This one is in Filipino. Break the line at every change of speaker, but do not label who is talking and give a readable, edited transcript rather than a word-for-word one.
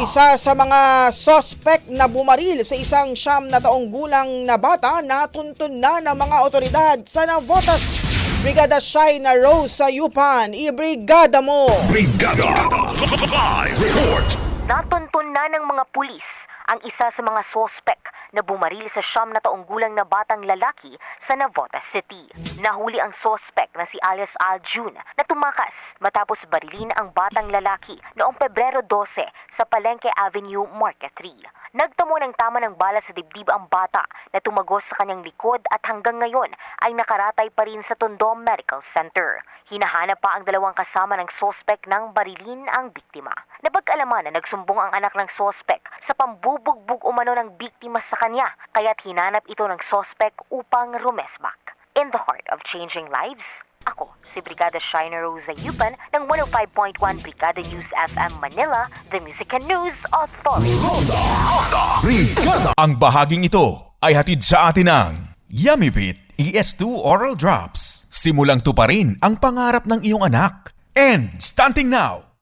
Isa sa mga sospek na bumaril sa isang 9 gulang na bata na tuntun na ng mga otoridad sa Navotas. Brigada Shaina Rose sa Yupan, ibrigada mo!
Brigada! Live report!
Natuntun na ng mga pulis ang isa sa mga sospek na bumaril sa 9 gulang na batang lalaki sa Navotas City. Nahuli ang sospek na si alias Aljun na tumakas matapos barilin ang batang lalaki noong Pebrero 12 sa Palengke Avenue, Market 3. Nagtamo ng tama ng bala sa dibdib ang bata na tumagos sa kanyang likod at hanggang ngayon ay nakaratay pa rin sa Tondo Medical Center. Hinahanap pa ang 2 kasama ng sospek nang barilin ang biktima. Napag-alaman na nagsumbong ang anak ng sospek sa pambubugbog umano ng biktima sa kanya, kaya't hinanap ito ng sospek upang rumesbak. In the heart of changing lives, ako si Brigada Shaina Rose Yupan ng 105.1 Brigada News FM Manila, the Music and News Authority.
Brigada!
Ang bahaging ito ay hatid sa atin ng Yummyvit ES2 Oral Drops. Simulang tuparin ang pangarap ng iyong anak. And stunting now!